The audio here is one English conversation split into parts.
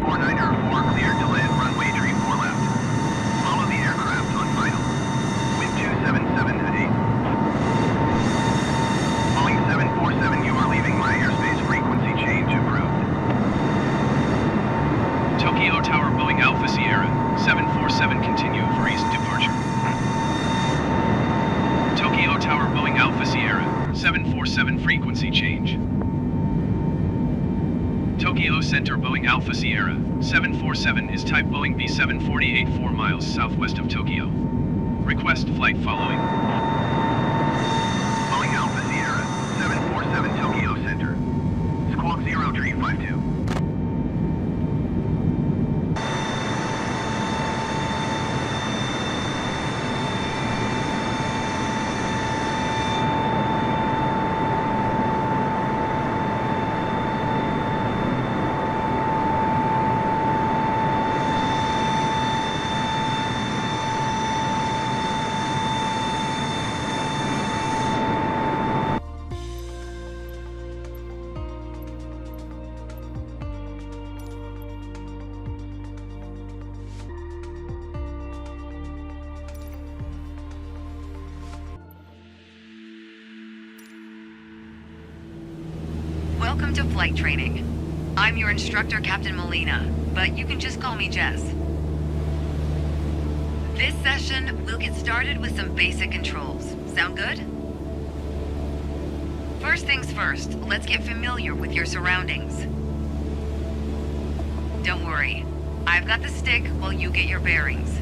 49er, 4 cleared to land runway 34 left. Follow the aircraft on final. Wind 277 at 8. Boeing 747, you are leaving my airspace. Frequency change approved. Tokyo Tower Boeing Alpha Sierra, 747 continue for east departure. Tokyo Tower Boeing Alpha Sierra, 747 frequency change. Tokyo Center Boeing Alpha Sierra, 747 is type Boeing B748 4 miles southwest of Tokyo. Request flight following. Boeing Alpha Sierra, 747 Tokyo Center. Squawk 0352. Welcome to flight training. I'm your instructor, Captain Molina, but you can just call me Jess. This session, we'll get started with some basic controls. Sound good? First things first, let's get familiar with your surroundings. Don't worry, I've got the stick while you get your bearings.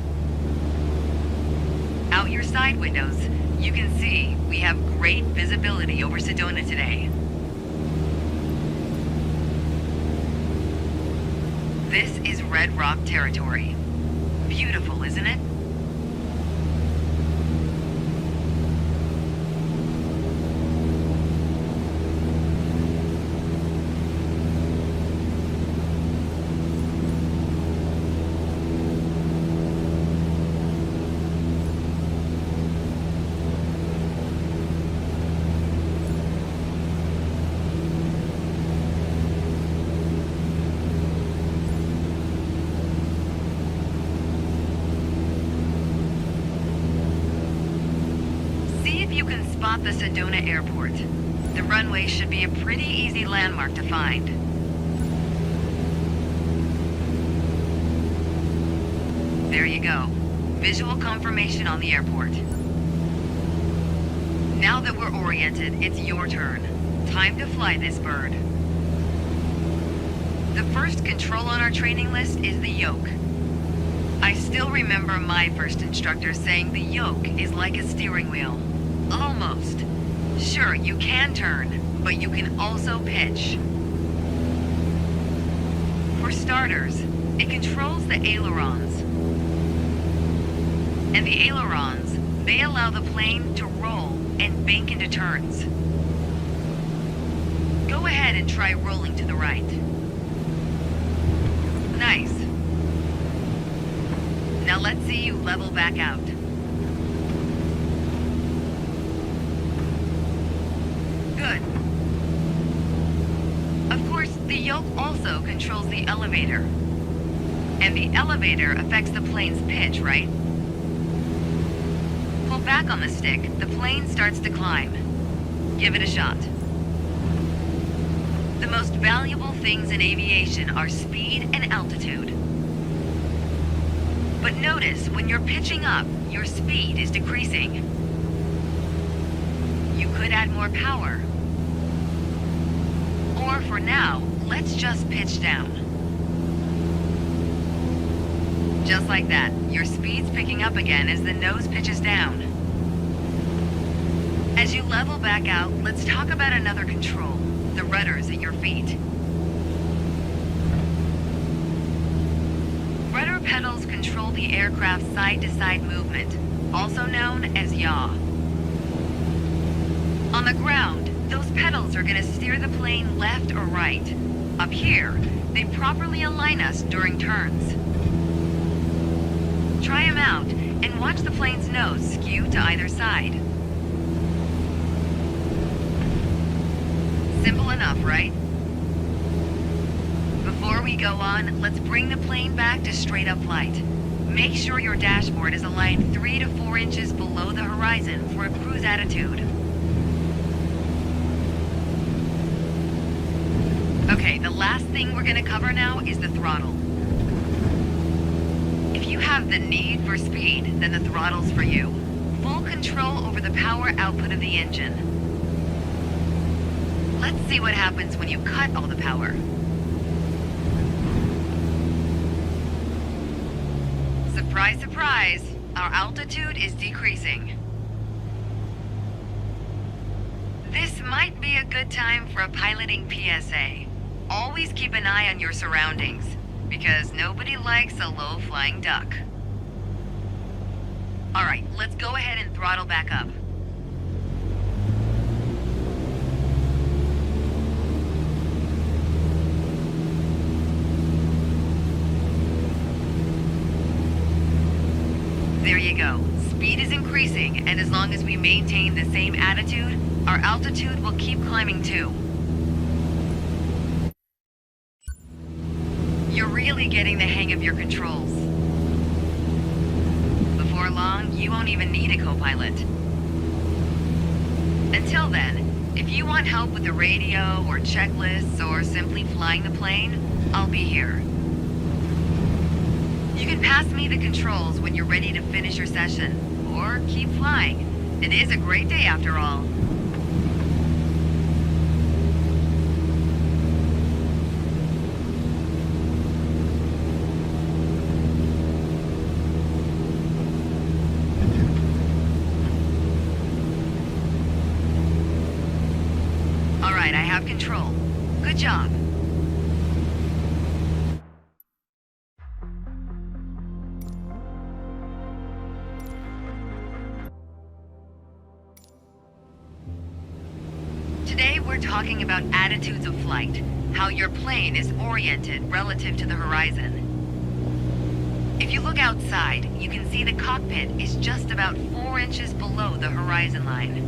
Out your side windows, you can see we have great visibility over Sedona today. This is Red Rock territory. Beautiful, isn't it? You can spot the Sedona Airport. The runway should be a pretty easy landmark to find. There you go. Visual confirmation on the airport. Now that we're oriented, it's your turn. Time to fly this bird. The first control on our training list is the yoke. I still remember my first instructor saying the yoke is like a steering wheel. Almost. Sure, you can turn, but you can also pitch. For starters, it controls the ailerons. And the ailerons, they allow the plane to roll and bank into turns. Go ahead and try rolling to the right. Nice. Now let's see you level back out. Good. Of course, the yoke also controls the elevator. And the elevator affects the plane's pitch, right? Pull back on the stick, the plane starts to climb. Give it a shot. The most valuable things in aviation are speed and altitude. But notice, when you're pitching up, your speed is decreasing. You could add more power. Or for now, let's just pitch down. Just like that, your speed's picking up again as the nose pitches down. As you level back out, let's talk about another control, the rudders at your feet. Rudder pedals control the aircraft's side-to-side movement, also known as yaw. On the ground, those pedals are going to steer the plane left or right. Up here, they properly align us during turns. Try them out and watch the plane's nose skew to either side. Simple enough, right? Before we go on, let's bring the plane back to straight-up flight. Make sure your dashboard is aligned 3 to 4 inches below the horizon for a cruise attitude. Okay, the last thing we're gonna cover now is the throttle. If you have the need for speed, then the throttle's for you. Full control over the power output of the engine. Let's see what happens when you cut all the power. Surprise, surprise, our altitude is decreasing. This might be a good time for a piloting PSA. Always keep an eye on your surroundings, because nobody likes a low-flying duck. All right, let's go ahead and throttle back up. There you go. Speed is increasing, and as long as we maintain the same attitude, our altitude will keep climbing too. You're really getting the hang of your controls. Before long, you won't even need a co-pilot. Until then, if you want help with the radio or checklists or simply flying the plane, I'll be here. You can pass me the controls when you're ready to finish your session, or keep flying. It is a great day after all. All right, I have control. Good job. Today we're talking about attitudes of flight, how your plane is oriented relative to the horizon. If you look outside, you can see the cockpit is just about 4 inches below the horizon line.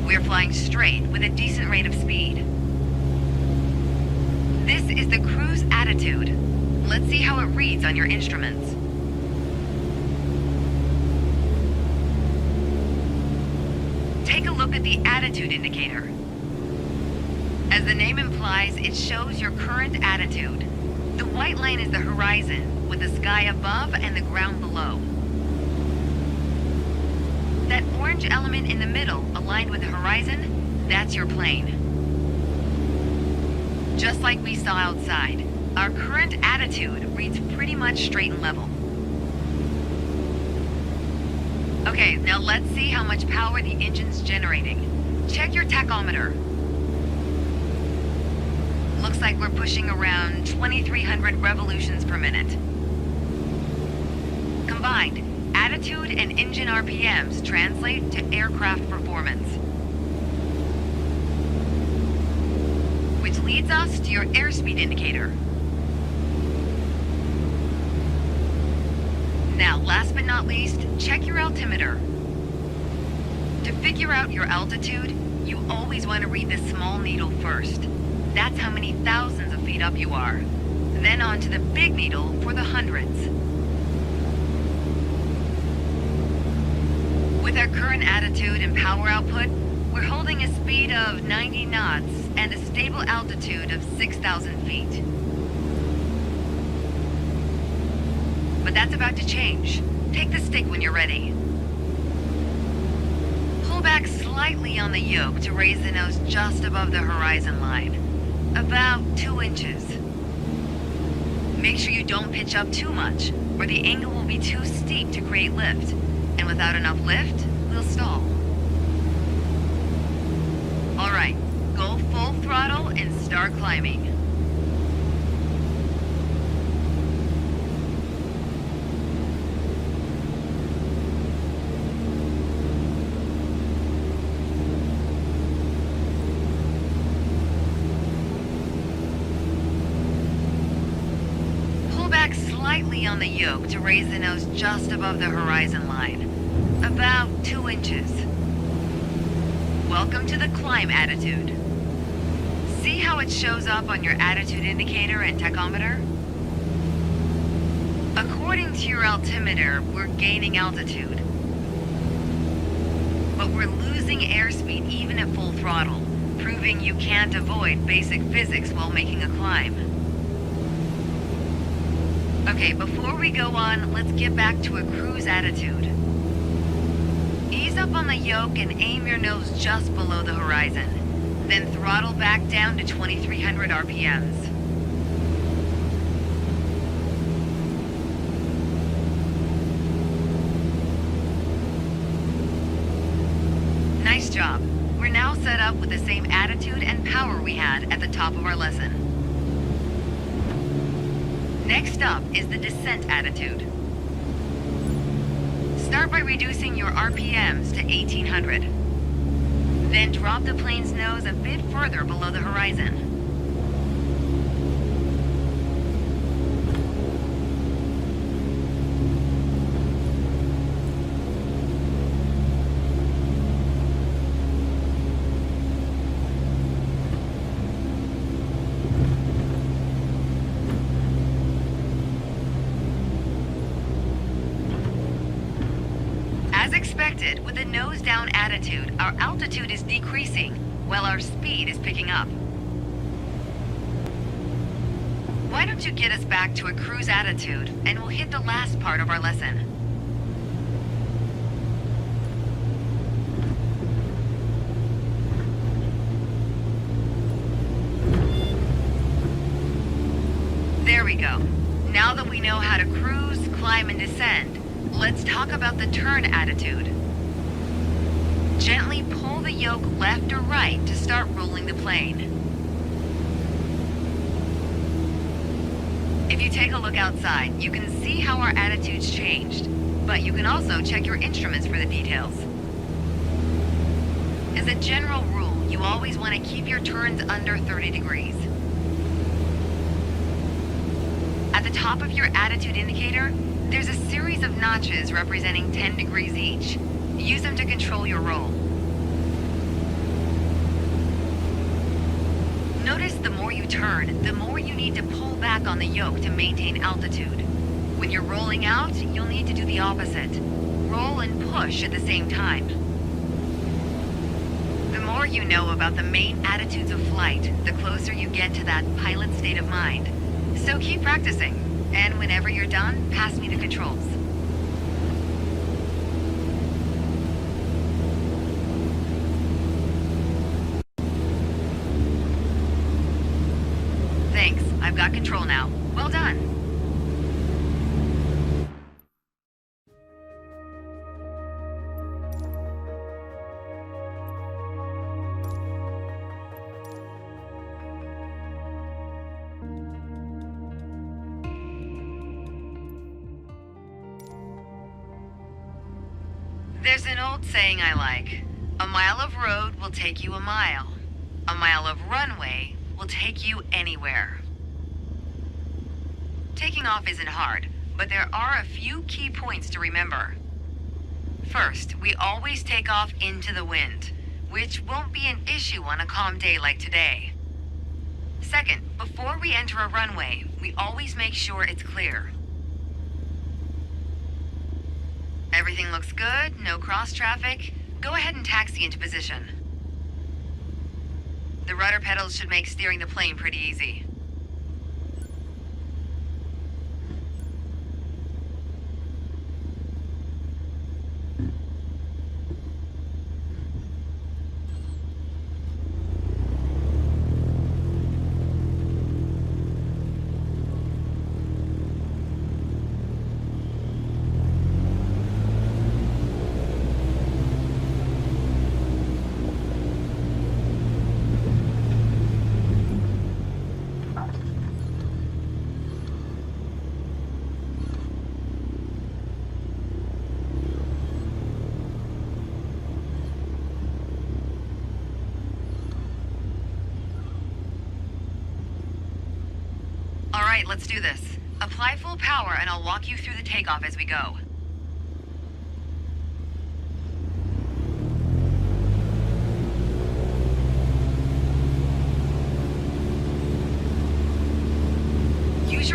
We're flying straight with a decent rate of speed. This is the cruise attitude. Let's see how it reads on your instruments. Take a look at the attitude indicator. As the name implies, it shows your current attitude. The white line is the horizon, with the sky above and the ground below. That orange element in the middle, aligned with the horizon, that's your plane. Just like we saw outside, our current attitude reads pretty much straight and level. Okay, now let's see how much power the engine's generating. Check your tachometer. Looks like we're pushing around 2,300 revolutions per minute. Combined, attitude and engine RPMs translate to aircraft performance. Which leads us to your airspeed indicator. Now, last but not least, check your altimeter. To figure out your altitude, you always want to read the small needle first. That's how many thousands of feet up you are. Then on to the big needle for the hundreds. With our current attitude and power output, we're holding a speed of 90 knots and a stable altitude of 6,000 feet. But that's about to change. Take the stick when you're ready. Pull back slightly on the yoke to raise the nose just above the horizon line. About 2 inches. Make sure you don't pitch up too much, or the angle will be too steep to create lift. And without enough lift, we'll stall. All right, go full throttle and start climbing. Slightly on the yoke to raise the nose just above the horizon line. About 2 inches. Welcome to the climb attitude. See how it shows up on your attitude indicator and tachometer? According to your altimeter, we're gaining altitude. But we're losing airspeed even at full throttle, proving you can't avoid basic physics while making a climb. Okay, before we go on, let's get back to a cruise attitude. Ease up on the yoke and aim your nose just below the horizon. Then throttle back down to 2300 RPMs. Nice job. We're now set up with the same attitude and power we had at the top of our lesson. Next up is the descent attitude. Start by reducing your RPMs to 1800. Then drop the plane's nose a bit further below the horizon. As expected, with a nose-down attitude, our altitude is decreasing, while our speed is picking up. Why don't you get us back to a cruise attitude, and we'll hit the last part of our lesson. There we go. Now that we know how to cruise, climb, and descend, let's talk about the turn attitude. Gently pull the yoke left or right to start rolling the plane. If you take a look outside, you can see how our attitude's changed, but you can also check your instruments for the details. As a general rule, you always want to keep your turns under 30 degrees. At the top of your attitude indicator, there's a series of notches representing 10 degrees each. Use them to control your roll. Notice the more you turn, the more you need to pull back on the yoke to maintain altitude. When you're rolling out, you'll need to do the opposite. Roll and push at the same time. The more you know about the main attitudes of flight, the closer you get to that pilot state of mind. So keep practicing. And whenever you're done, pass me the controls. Thanks. I've got control now. Well done. There's an old saying I like. A mile of road will take you a mile. A mile of runway will take you anywhere. Taking off isn't hard, but there are a few key points to remember. First, we always take off into the wind, which won't be an issue on a calm day like today. Second, before we enter a runway, we always make sure it's clear. Everything looks good, no cross traffic. Go ahead and taxi into position. The rudder pedals should make steering the plane pretty easy. All right, let's do this. Apply full power and I'll walk you through the takeoff as we go.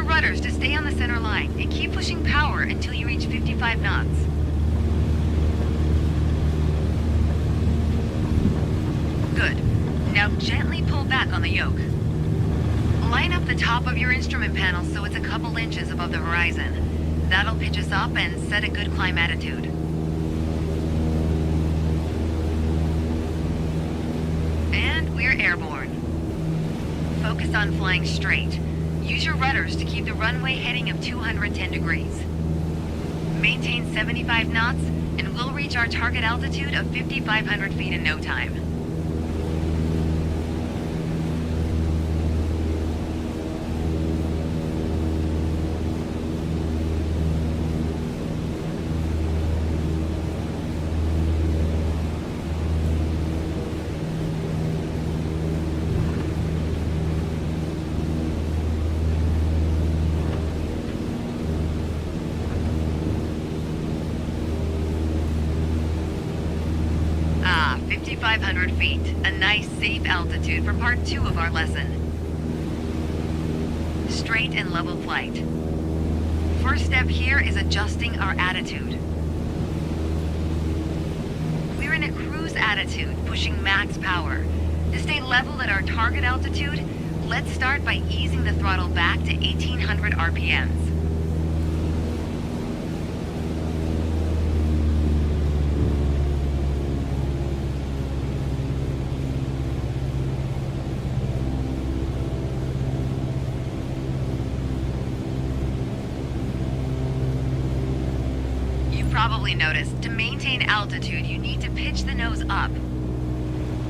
rudders to stay on the center line and keep pushing power until you reach 55 knots. Good. Now gently pull back on the yoke. Line up the top of your instrument panel so it's a couple inches above the horizon. That'll pitch us up and set a good climb attitude. And we're airborne. Focus on flying straight. Use your rudders to keep the runway heading of 210 degrees. Maintain 75 knots and we'll reach our target altitude of 5,500 feet in no time. Ah, 5,500 feet. A nice, safe altitude for part 2 of our lesson. Straight and level flight. First step here is adjusting our attitude. We're in a cruise attitude, pushing max power. To stay level at our target altitude, let's start by easing the throttle back to 1,800 RPMs. Probably noticed, to maintain altitude, you need to pitch the nose up.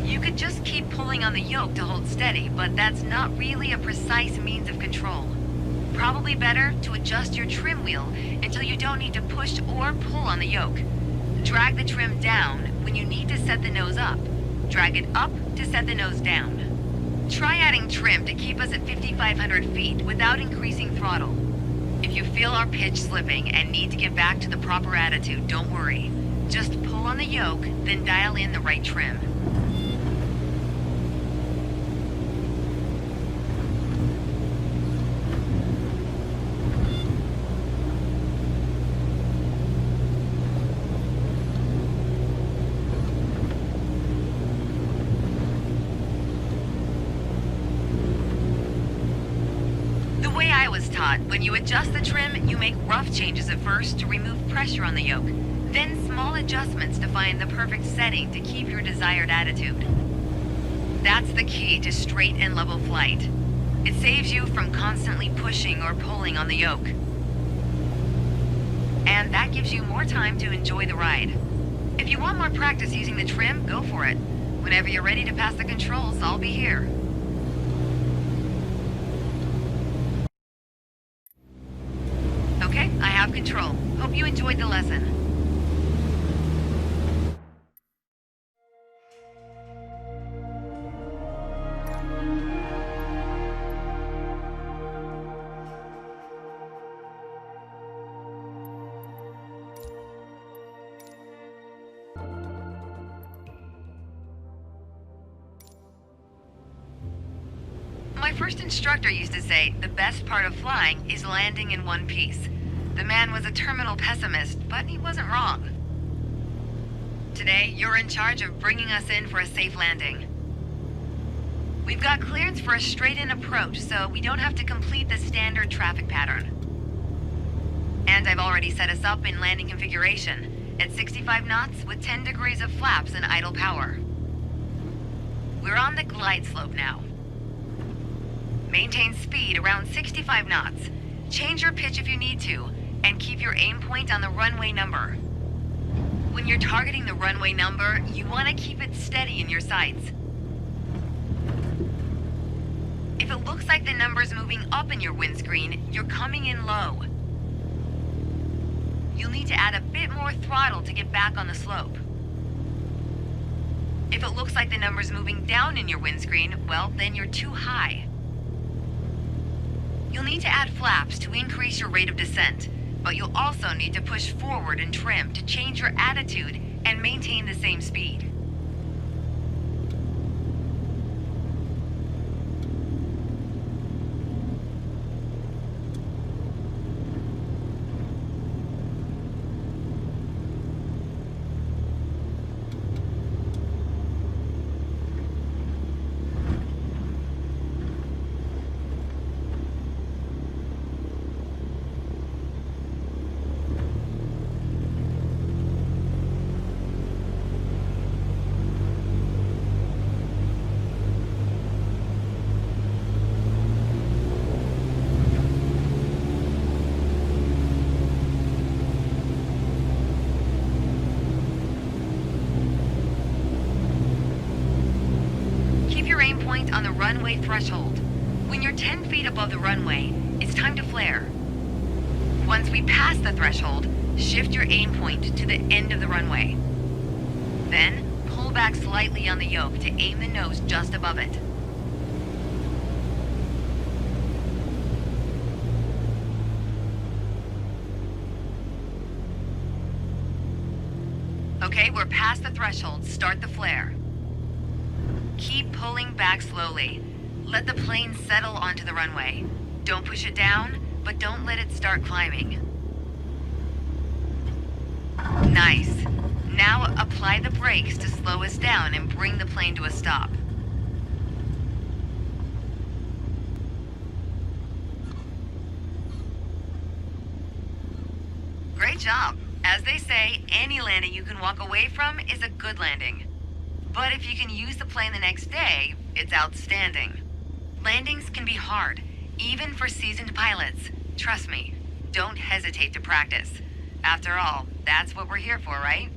You could just keep pulling on the yoke to hold steady, but that's not really a precise means of control. Probably better to adjust your trim wheel until you don't need to push or pull on the yoke. Drag the trim down when you need to set the nose up. Drag it up to set the nose down. Try adding trim to keep us at 5,500 feet without increasing throttle. If you feel our pitch slipping and need to get back to the proper attitude, don't worry. Just pull on the yoke, then dial in the right trim. When you adjust the trim, you make rough changes at first to remove pressure on the yoke, then small adjustments to find the perfect setting to keep your desired attitude. That's the key to straight and level flight. It saves you from constantly pushing or pulling on the yoke. And that gives you more time to enjoy the ride. If you want more practice using the trim, go for it. Whenever you're ready to pass the controls, I'll be here. Okay, I have control. Hope you enjoyed the lesson. My first instructor used to say, the best part of flying is landing in one piece. The man was a terminal pessimist, but he wasn't wrong. Today, you're in charge of bringing us in for a safe landing. We've got clearance for a straight-in approach, so we don't have to complete the standard traffic pattern. And I've already set us up in landing configuration, at 65 knots with 10 degrees of flaps and idle power. We're on the glide slope now. Maintain speed around 65 knots. Change your pitch if you need to, and keep your aim point on the runway number. When you're targeting the runway number, you want to keep it steady in your sights. If it looks like the number's moving up in your windscreen, you're coming in low. You'll need to add a bit more throttle to get back on the slope. If it looks like the number's moving down in your windscreen, well, then you're too high. You'll need to add flaps to increase your rate of descent, but you'll also need to push forward and trim to change your attitude and maintain the same speed. on the runway threshold. When you're 10 feet above the runway, it's time to flare. Once we pass the threshold, shift your aim point to the end of the runway. Then, pull back slightly on the yoke to aim the nose just above it. Okay, we're past the threshold. Start the flare. Keep pulling back slowly. Let the plane settle onto the runway. Don't push it down, but don't let it start climbing. Nice. Now apply the brakes to slow us down and bring the plane to a stop. Great job. As they say, any landing you can walk away from is a good landing. But if you can use the plane the next day, it's outstanding. Landings can be hard, even for seasoned pilots. Trust me, don't hesitate to practice. After all, that's what we're here for, right?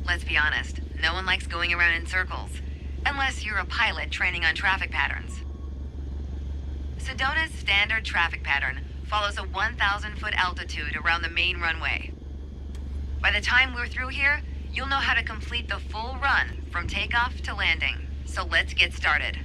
Let's be honest, no one likes going around in circles, unless you're a pilot training on traffic patterns. Sedona's standard traffic pattern follows a 1,000-foot altitude around the main runway. By the time we're through here, you'll know how to complete the full run from takeoff to landing. So let's get started.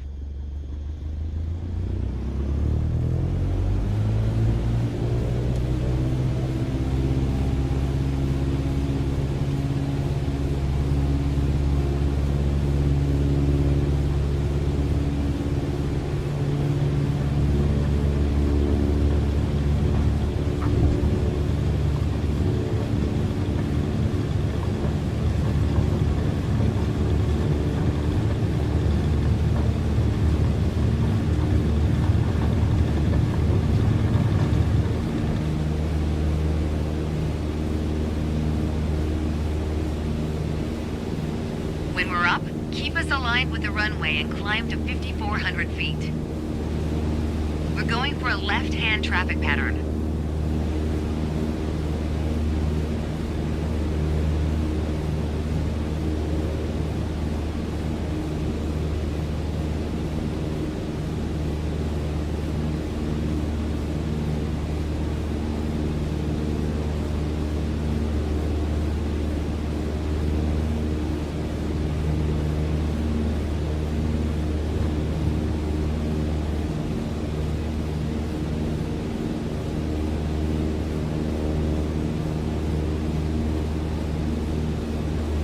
When we're up, keep us aligned with the runway and climb to 5,400 feet. We're going for a left-hand traffic pattern.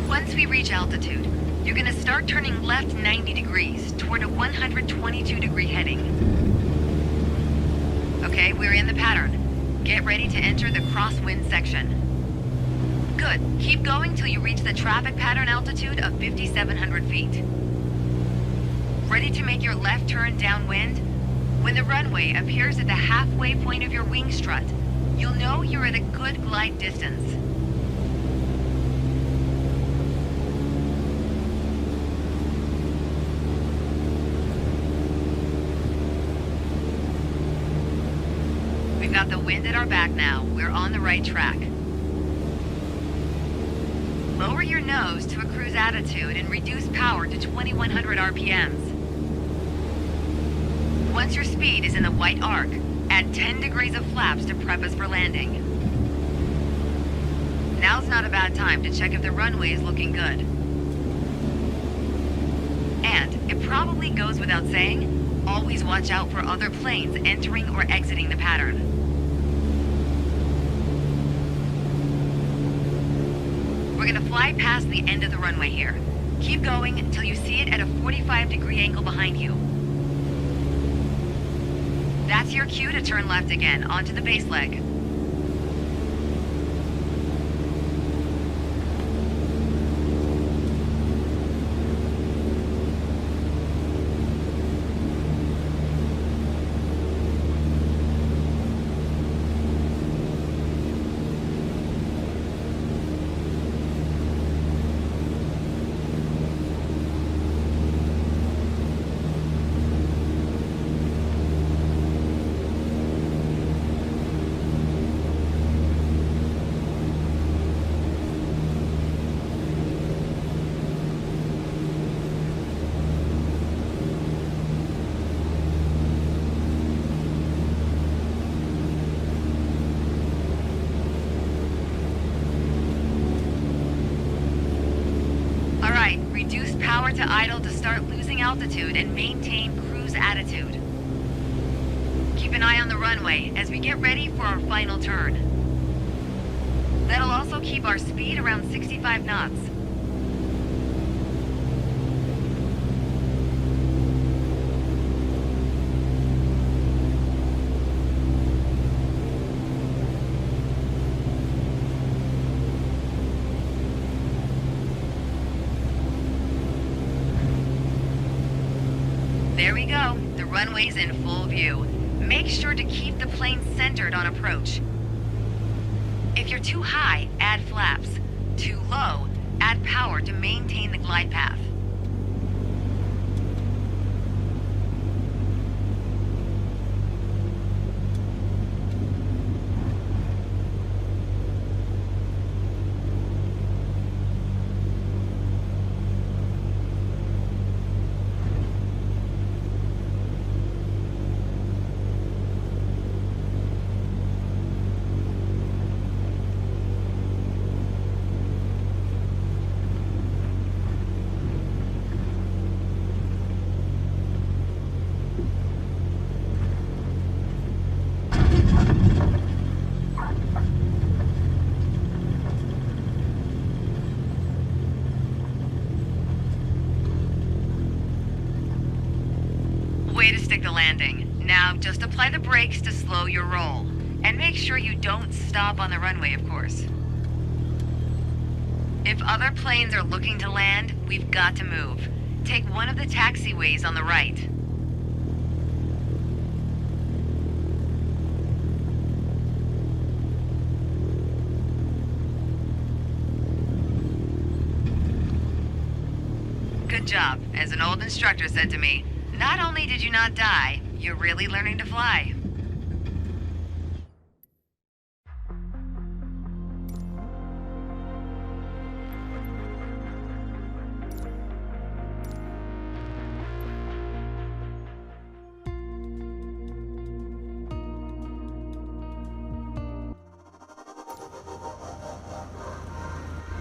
Once we reach altitude, you're gonna start turning left 90 degrees toward a 122-degree heading. Okay, we're in the pattern. Get ready to enter the crosswind section. Good. Keep going till you reach the traffic pattern altitude of 5,700 feet. Ready to make your left turn downwind? When the runway appears at the halfway point of your wing strut, you'll know you're at a good glide distance. We've got the wind at our back now. We're on the right track. Lower your nose to a cruise attitude and reduce power to 2,100 RPMs. Once your speed is in the white arc, add 10 degrees of flaps to prep us for landing. Now's not a bad time to check if the runway is looking good. And, it probably goes without saying, always watch out for other planes entering or exiting the pattern. We're gonna fly past the end of the runway here. Keep going until you see it at a 45-degree angle behind you. That's your cue to turn left again, onto the base leg. Reduce power to idle to start losing altitude and maintain cruise attitude. Keep an eye on the runway as we get ready for our final turn. That'll also keep our speed around 65 knots. There we go. The runway's in full view. Make sure to keep the plane centered on approach. If you're too high, add flaps. Too low, add power to maintain the glide path. Way to stick the landing. Now, just apply the brakes to slow your roll. And make sure you don't stop on the runway, of course. If other planes are looking to land, we've got to move. Take one of the taxiways on the right. Good job. As an old instructor said to me, not only did you not die, you're really learning to fly.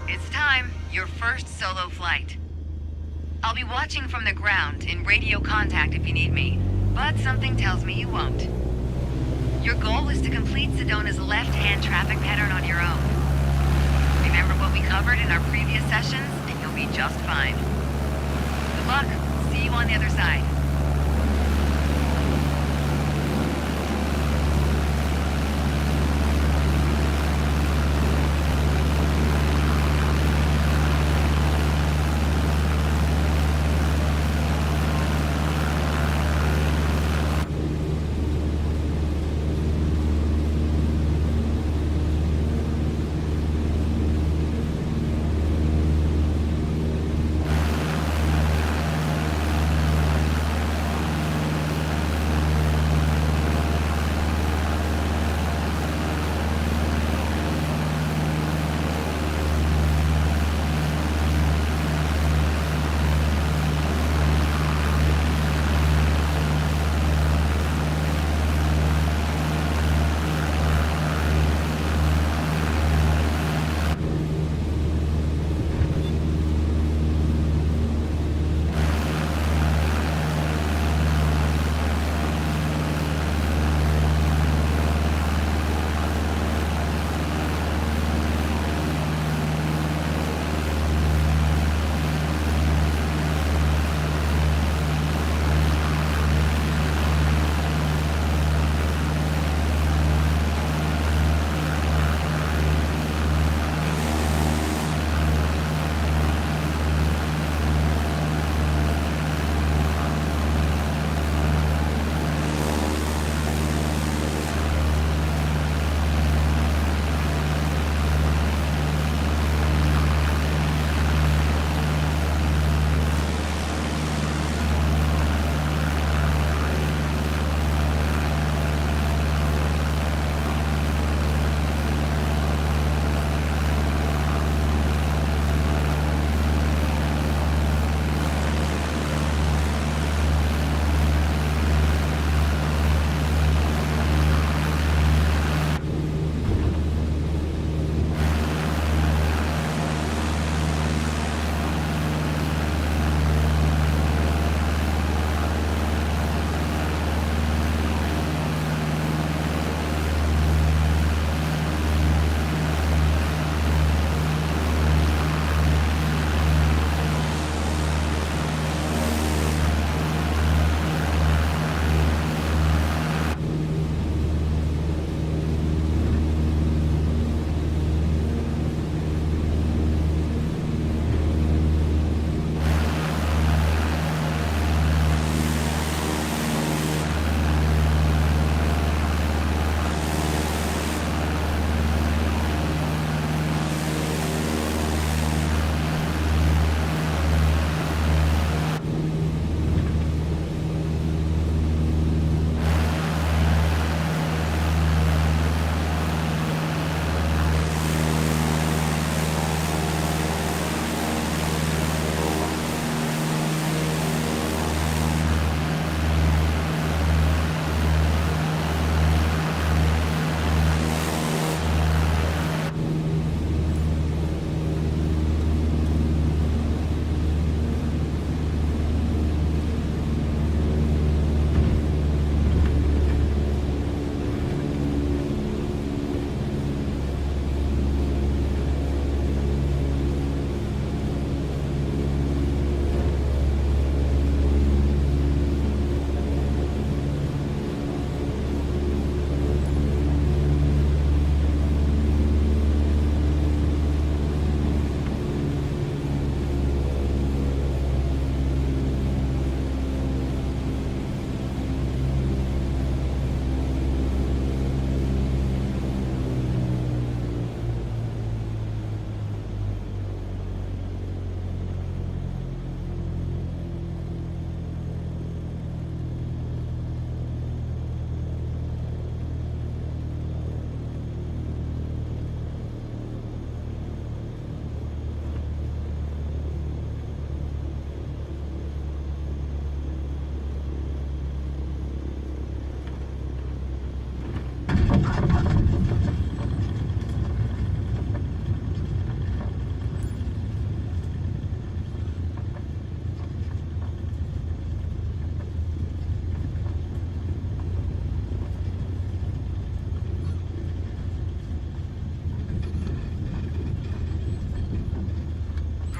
It's time, your first solo flight. I'll be watching from the ground in radio contact if you need me, but something tells me you won't. Your goal is to complete Sedona's left-hand traffic pattern on your own. Remember what we covered in our previous sessions, and you'll be just fine. Good luck. See you on the other side.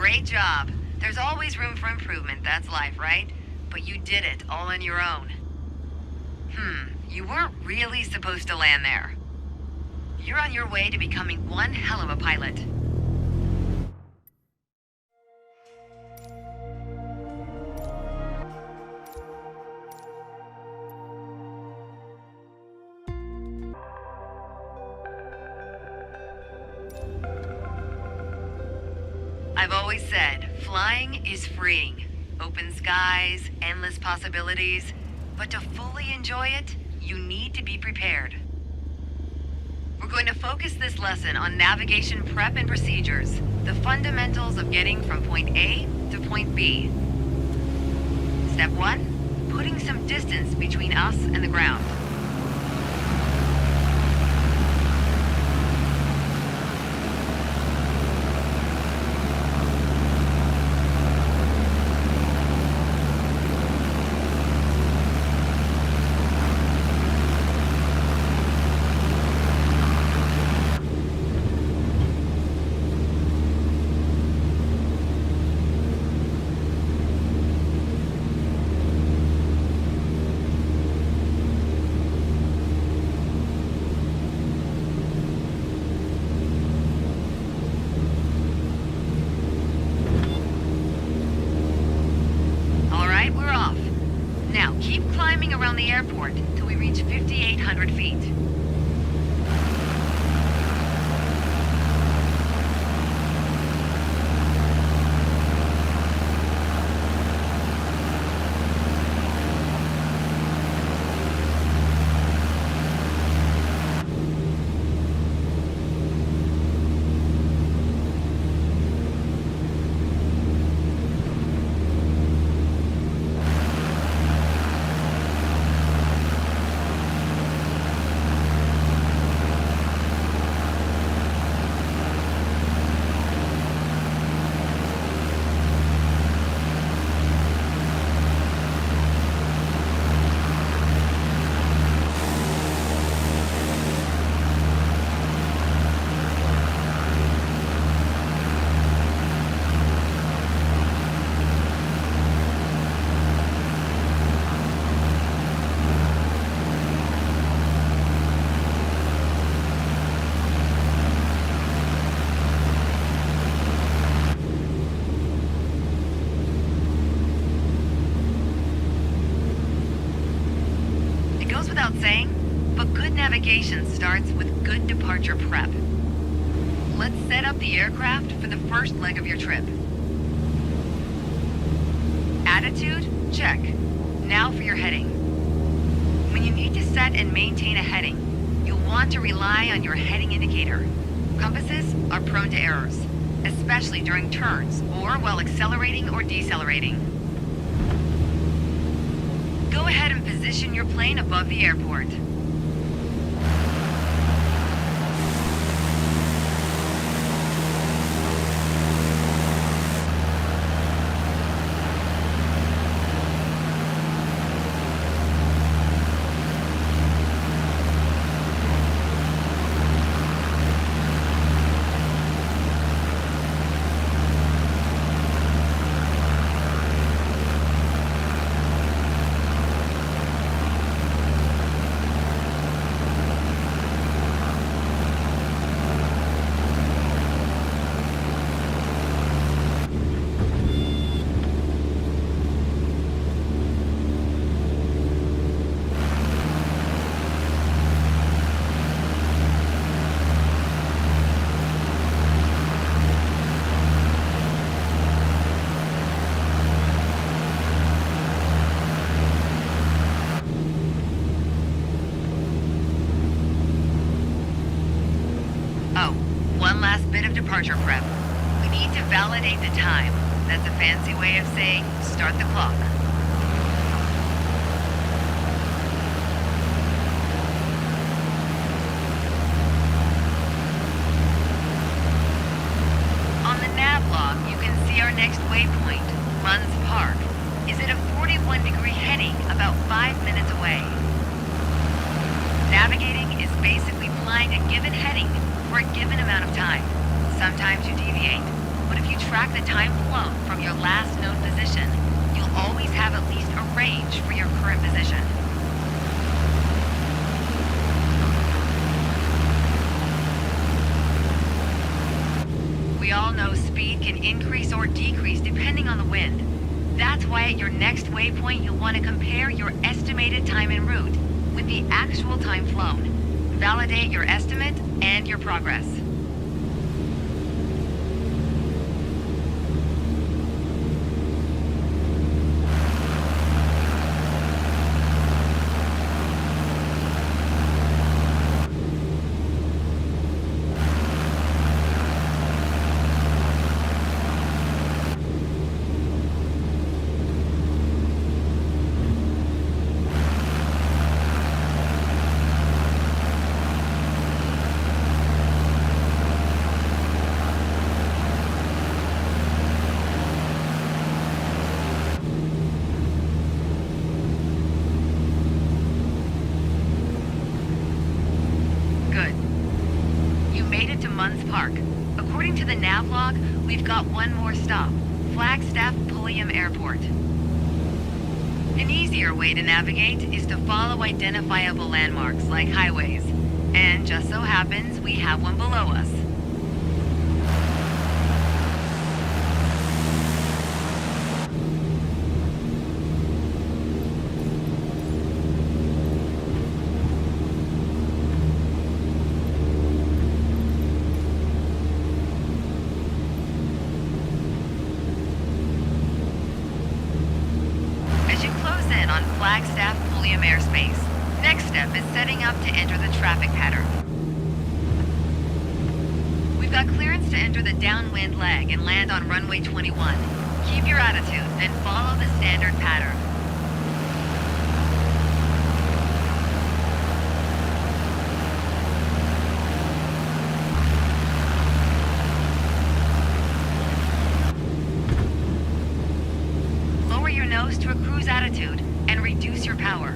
Great job. There's always room for improvement, that's life, right? But you did it all on your own. You weren't really supposed to land there. You're on your way to becoming one hell of a pilot. I've always said, flying is freeing. Open skies, endless possibilities. But to fully enjoy it, you need to be prepared. We're going to focus this lesson on navigation prep and procedures, the fundamentals of getting from point A to point B. Step 1, putting some distance between us and the ground. Around the airport till we reach 5,800 feet. Without saying, but good navigation starts with good departure prep. Let's set up the aircraft for the first leg of your trip. Attitude? Check. Now for your heading. When you need to set and maintain a heading, you'll want to rely on your heading indicator. Compasses are prone to errors, especially during turns or while accelerating or decelerating. Go ahead and position your plane above the airport. Departure prep. We need to validate the time. That's a fancy way of saying start the clock. On the nav log, you can see our next waypoint, Runs Park, is at a 41-degree heading about 5 minutes away. Navigating is basically flying a given heading for a given amount of time. Sometimes you deviate, but if you track the time flown from your last known position, you'll always have at least a range for your current position. We all know speed can increase or decrease depending on the wind. That's why at your next waypoint you'll want to compare your estimated time en route with the actual time flown. Validate your estimate and your progress. According to the nav log, we've got one more stop, Flagstaff Pulliam Airport. An easier way to navigate is to follow identifiable landmarks like highways. And just so happens we have one below us. Flagstaff Pulliam airspace. Next step is setting up to enter the traffic pattern. We've got clearance to enter the downwind leg and land on runway 21. Keep your attitude and follow the standard pattern. Lower your nose to a cruise attitude and reduce your power.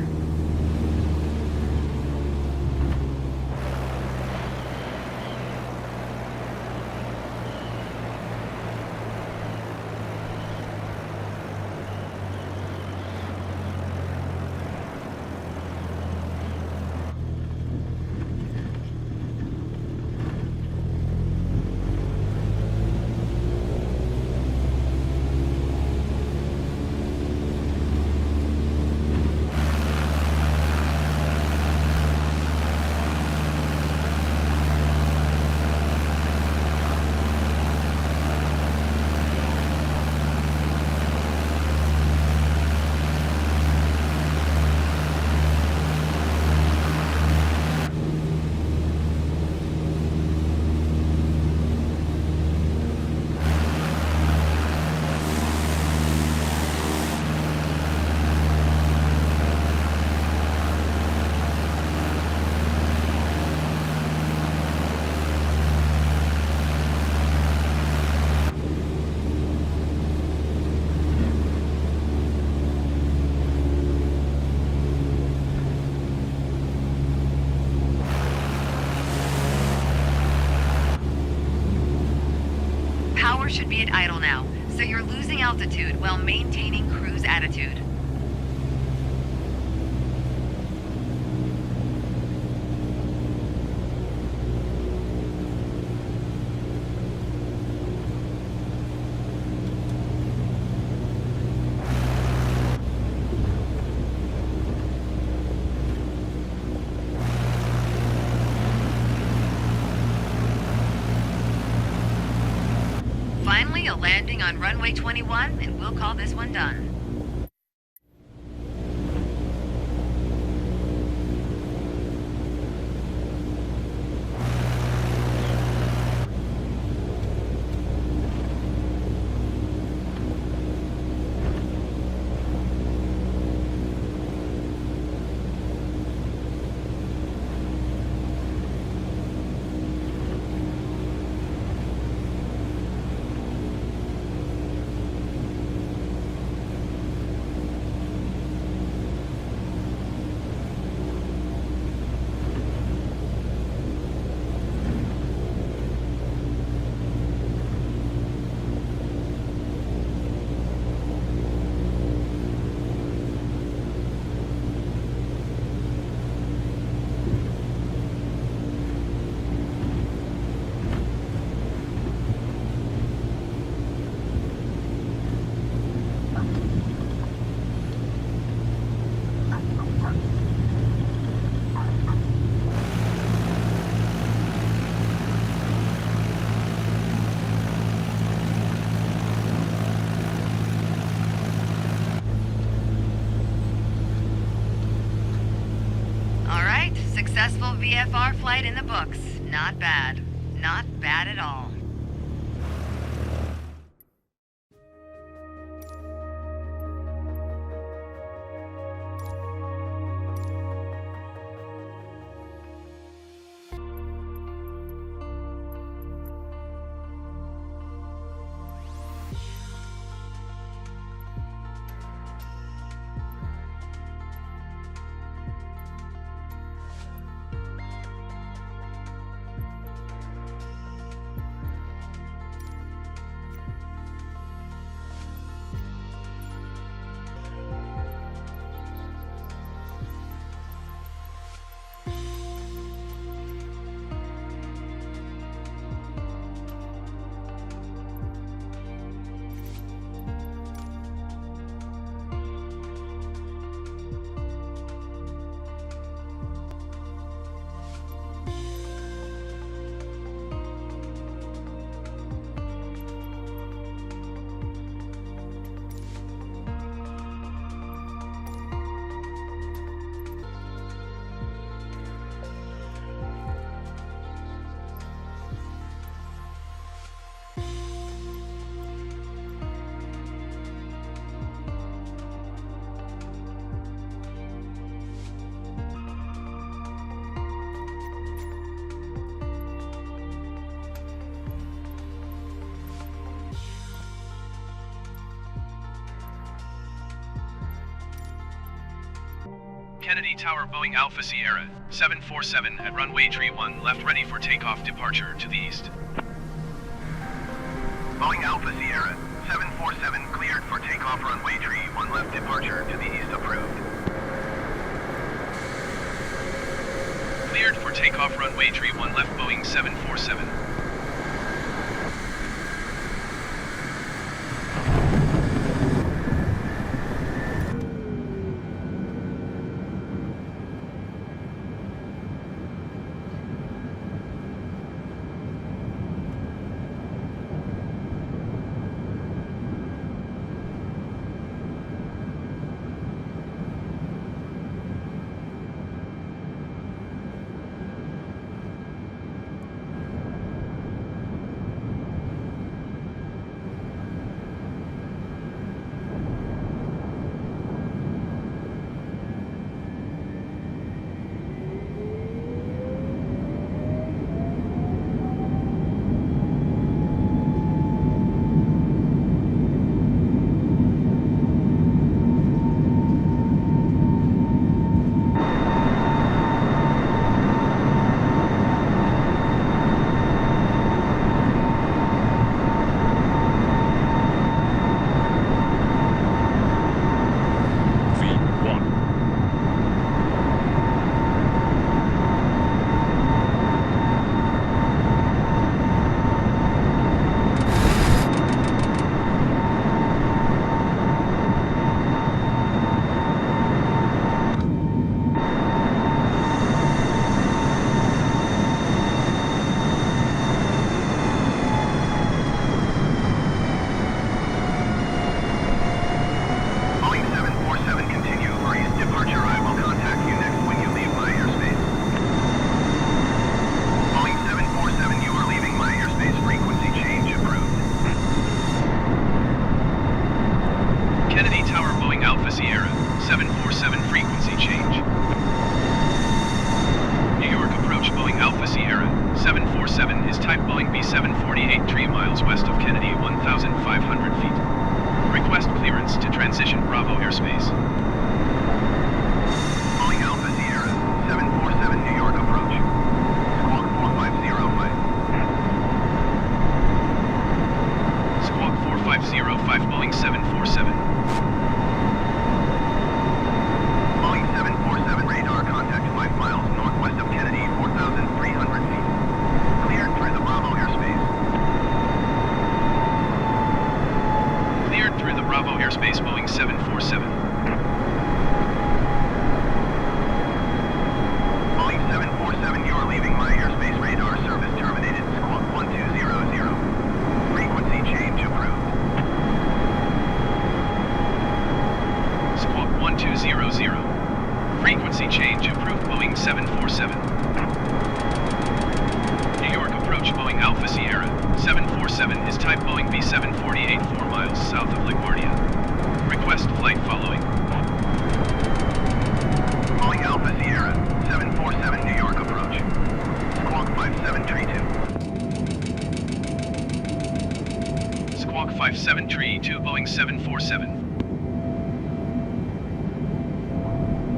Should be at idle now, so you're losing altitude while maintaining cruise attitude. Finally, a landing on runway 21, and we'll call this one done. VFR flight in the books. Not bad. Not bad at all. Kennedy Tower Boeing Alpha Sierra, 747 at runway 31 left ready for takeoff departure to the east. Boeing Alpha Sierra, 747 cleared for takeoff runway 31 left departure to the east approved. Cleared for takeoff runway 31 left Boeing 747. Frequency change approved Boeing 747. 747 is type Boeing B748 4 miles south of LaGuardia. Request flight following. Boeing Alpha Sierra, 747 New York approach. Squawk 5732. Squawk 5732 Boeing 747.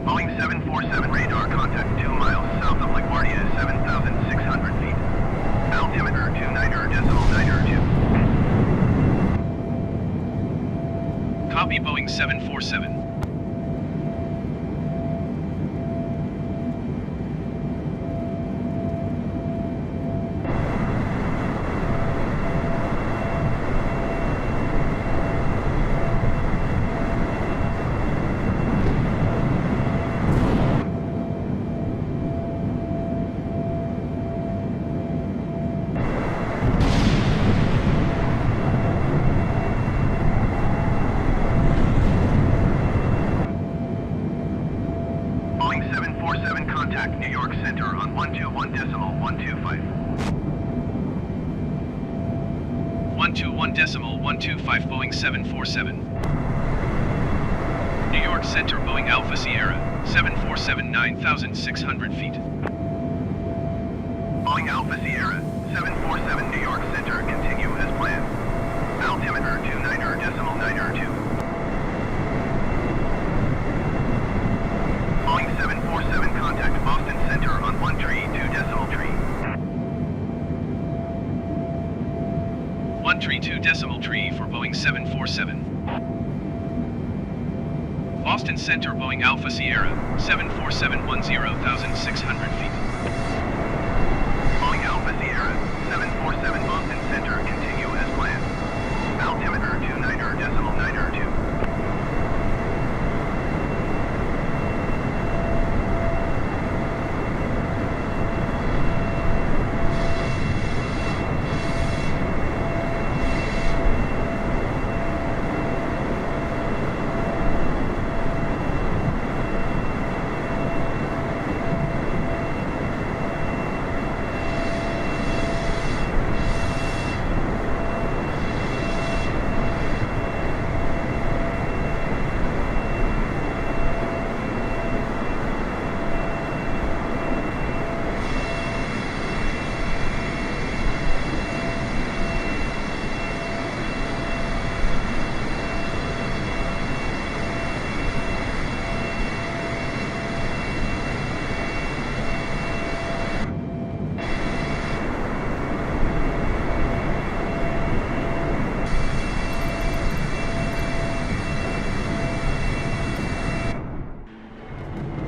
Boeing 747 radar contact 2 miles south of LaGuardia, 7,600 feet. Altimeter 29.902. Copy Boeing 747. Boeing 747 contact New York Center on 121.125. 121.125 Boeing 747. New York Center Boeing Alpha Sierra, 747 9,600 feet. Boeing Alpha Sierra, 747 New York Center, continue as planned. Altimeter 29.902. Boeing 747 contact Boston Center on 132.3. 132.3 for Boeing 747. Boston Center Boeing Alpha Sierra, 747 10,600 feet. Boeing Alpha Sierra, 747 Boston Center, continue as planned. Altimeter 29.902.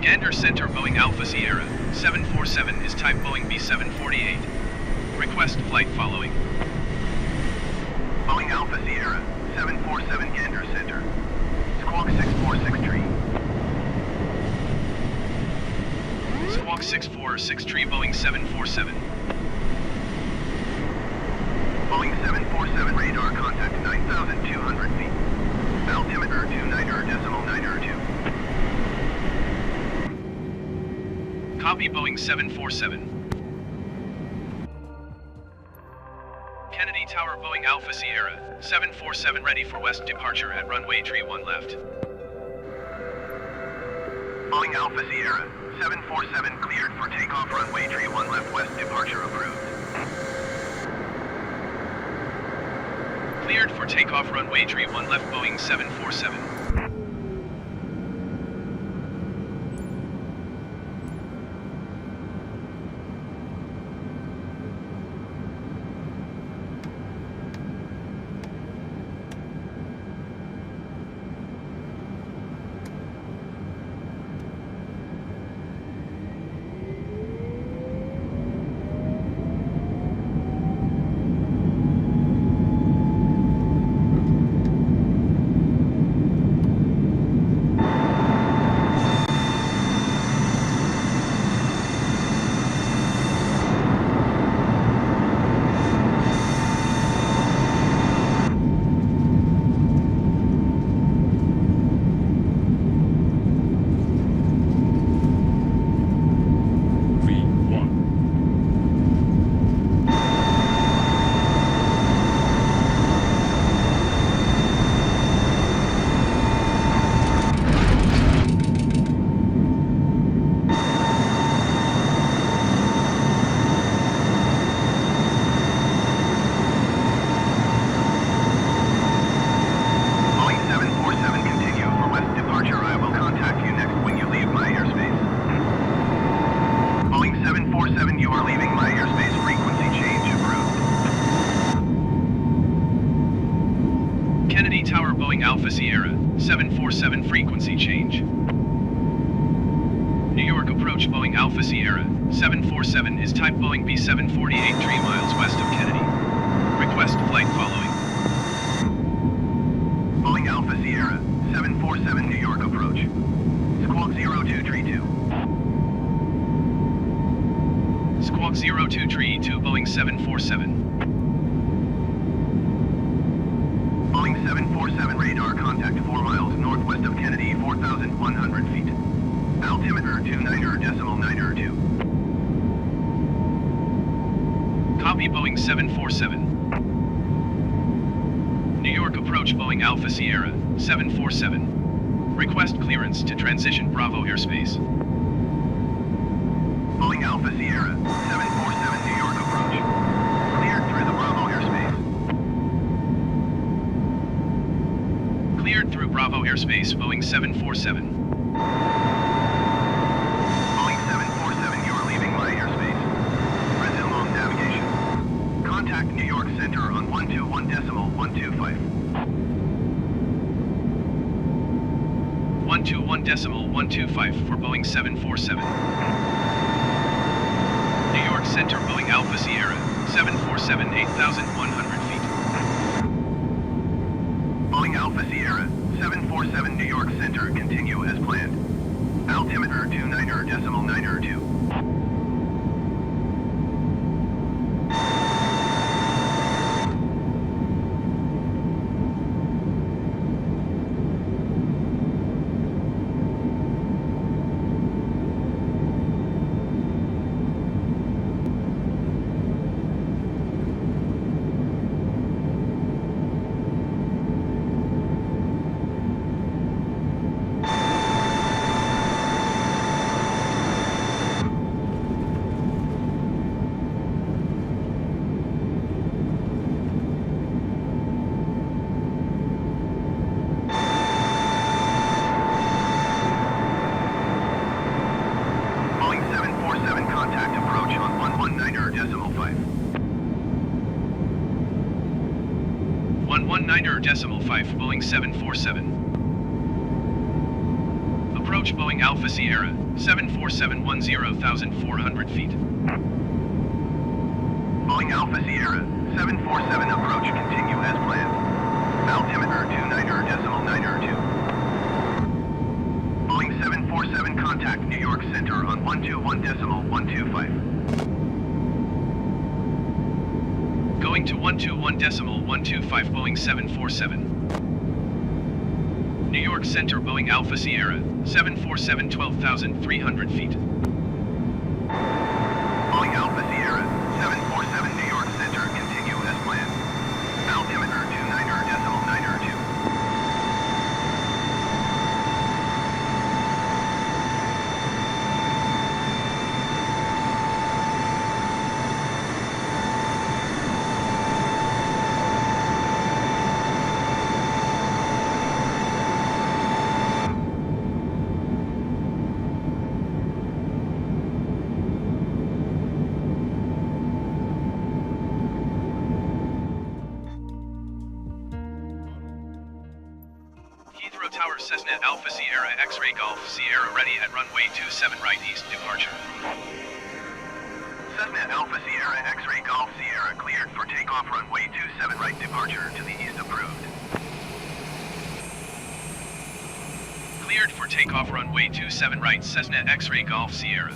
Gander Center Boeing Alpha Sierra, 747 is type Boeing B748. Request flight following. Boeing Alpha Sierra, 747 Gander Center. Squawk 6463. Squawk 6463 Boeing 747. Boeing 747 radar contact 9,200 feet. Altimeter 29.902. Copy Boeing 747. Kennedy Tower Boeing Alpha Sierra, 747 ready for west departure at runway 31 left. Boeing Alpha Sierra, 747 cleared for takeoff runway 31 left west departure approved. Cleared for takeoff runway 31 left Boeing 747. Kennedy Tower Boeing Alpha Sierra, 747 frequency change. New York approach Boeing Alpha Sierra, 747 is type Boeing B748 3 miles west of Kennedy. Request flight following. Boeing Alpha Sierra, 747 New York approach. Squawk 0232. Squawk 0232 Boeing 747. Boeing 747 radar contact 4 miles northwest of Kennedy, 4,100 feet. Altimeter 29.902. Copy Boeing 747. New York approach Boeing Alpha Sierra, 747. Request clearance to transition Bravo airspace. Boeing Alpha Sierra, 747 New York approach. Cleared through the Bravo airspace. Cleared through Bravo airspace, Boeing 747. Boeing 747, you are leaving my airspace. Resume on navigation. Contact New York Center on 121.125. 121.125 for Boeing 747. New York Center Boeing Alpha Sierra, 747 8,100 feet. Boeing Alpha Sierra, 747 New York Center, continue as planned. Altimeter 29.902. Boeing 747 contact approach on 119.5. 119.5 Boeing 747. Approach Boeing Alpha Sierra, 747 10,400 feet. Boeing Alpha Sierra, 747 approach, continue as planned. Altimeter 29.902. Boeing 747 contact New York Center on 121.125. Going to 121.125 Boeing 747. New York Center Boeing Alpha Sierra, 747 12,300 feet. Boeing Alpha Sierra, 747 New York Center, continue as planned. Altimeter 29.902. Heathrow Tower Cessna Alpha Sierra X-Ray Golf Sierra ready at runway 27 right east departure. Cessna Alpha Sierra X-Ray Golf Sierra cleared for takeoff runway 27 right departure to the east approved. Cleared for takeoff runway 27 right Cessna X-Ray Golf Sierra.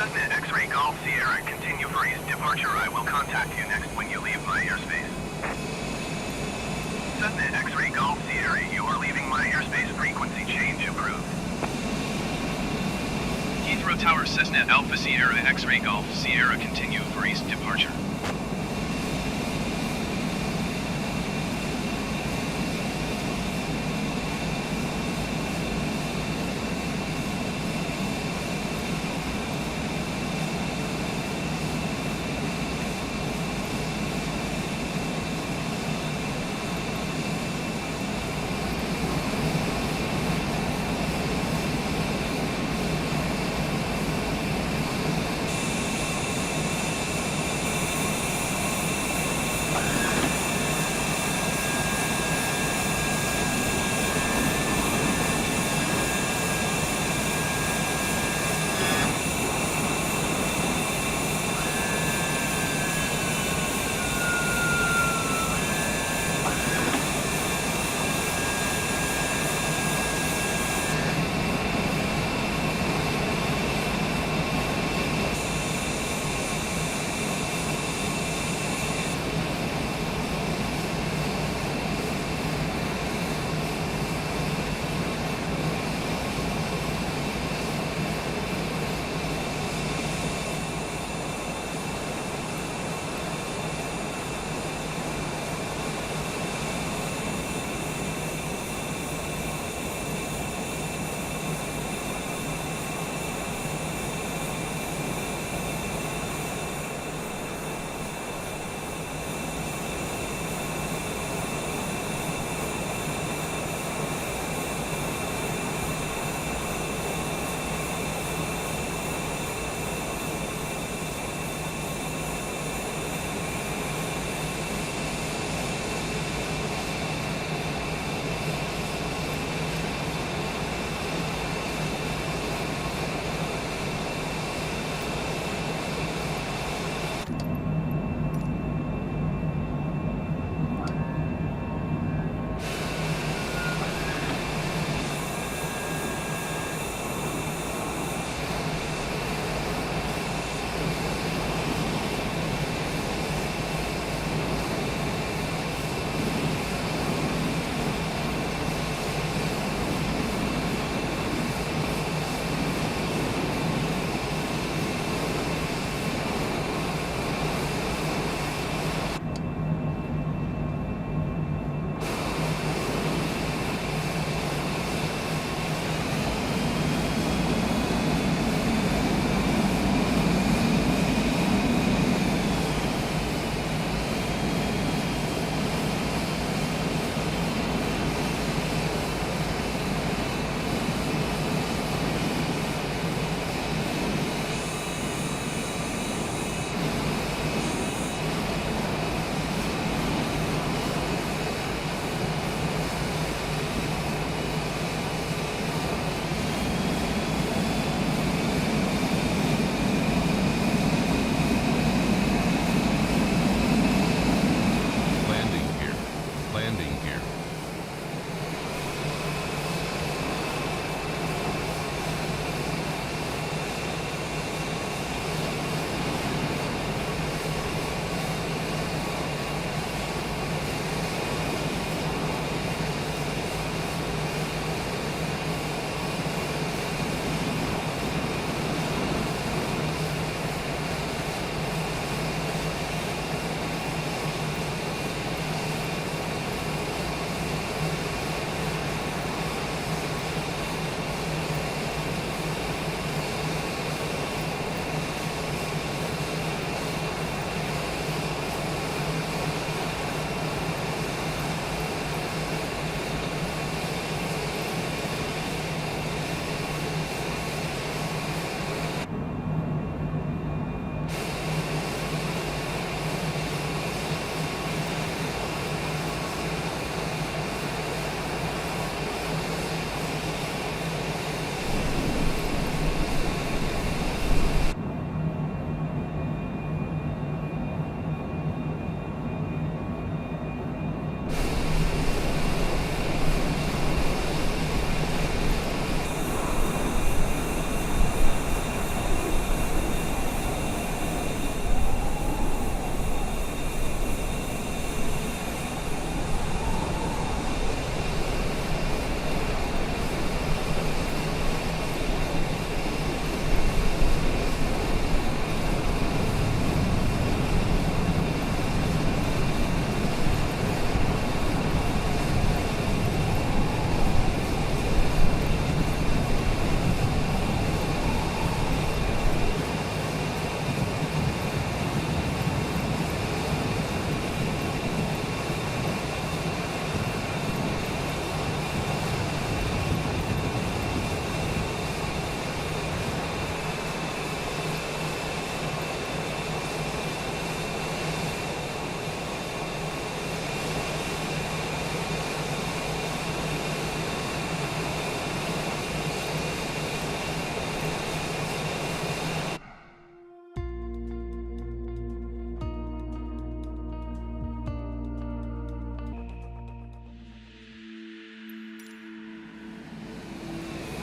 Cessna X-ray Golf Sierra, continue for east departure. I will contact you next when you leave my airspace. Cessna X-ray Golf Sierra, you are leaving my airspace. Frequency change approved. Heathrow Tower Cessna Alpha Sierra X-ray Golf Sierra, continue for east departure.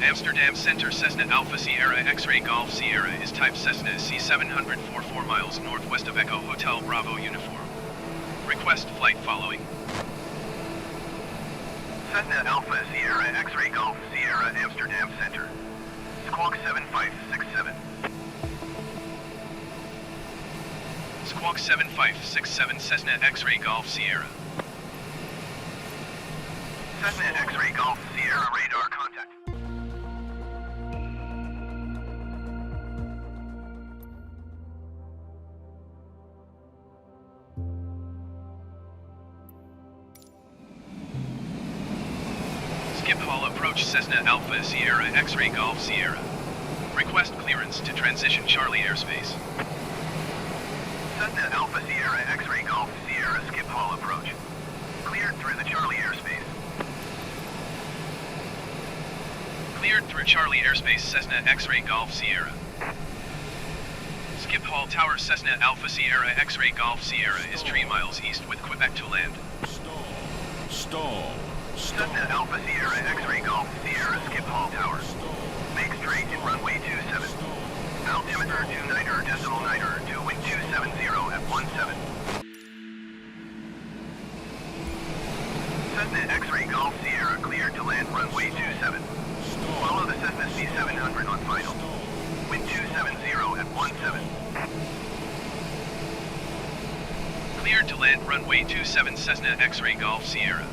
Amsterdam Center Cessna Alpha Sierra X-Ray Golf Sierra is type Cessna C744 4 miles northwest of Echo Hotel Bravo Uniform. Request flight following. Cessna Alpha Sierra X-Ray Golf Sierra Amsterdam Center. Squawk 7567. Squawk 7567 Cessna X-Ray Golf Sierra. Cessna X-Ray Golf Sierra radar contact. Skip Hall approach Cessna Alpha Sierra X-Ray Golf Sierra. Request clearance to transition Charlie airspace. Cessna Alpha Sierra X-Ray Golf Sierra Skip Hall approach. Cleared through the Charlie airspace. Cleared through Charlie airspace Cessna X-Ray Golf Sierra. Skip Hall Tower Cessna Alpha Sierra X-Ray Golf Sierra is 3 miles east with Quebec to land. Stall. Cessna Alpha Sierra X-Ray Golf Sierra Skip Hall Tower. Make straight in runway 27. Altimeter 29er decimal 9er to wind 270 at 17. Cessna X-Ray Golf Sierra cleared to land runway 27. Follow the Cessna C700 on final. Wind 270 at 17. Cleared to land runway 27 Cessna X-Ray Golf Sierra.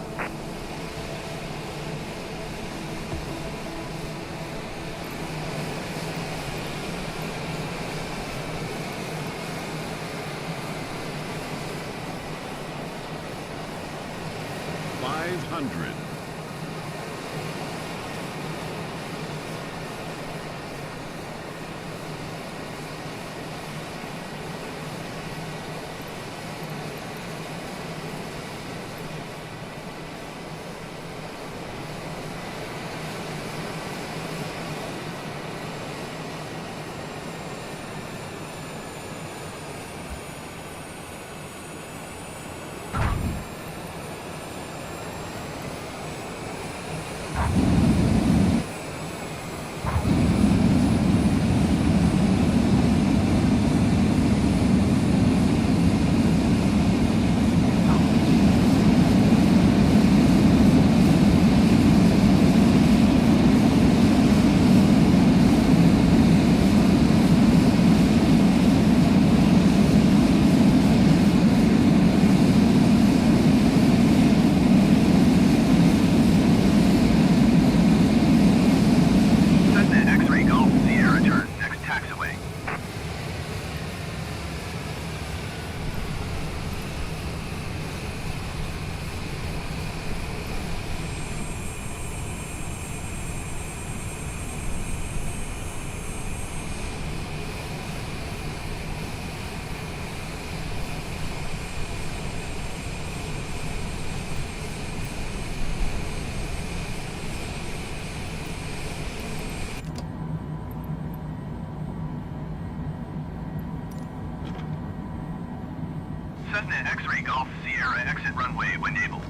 Cessna X-Ray Golf Sierra exit runway when able.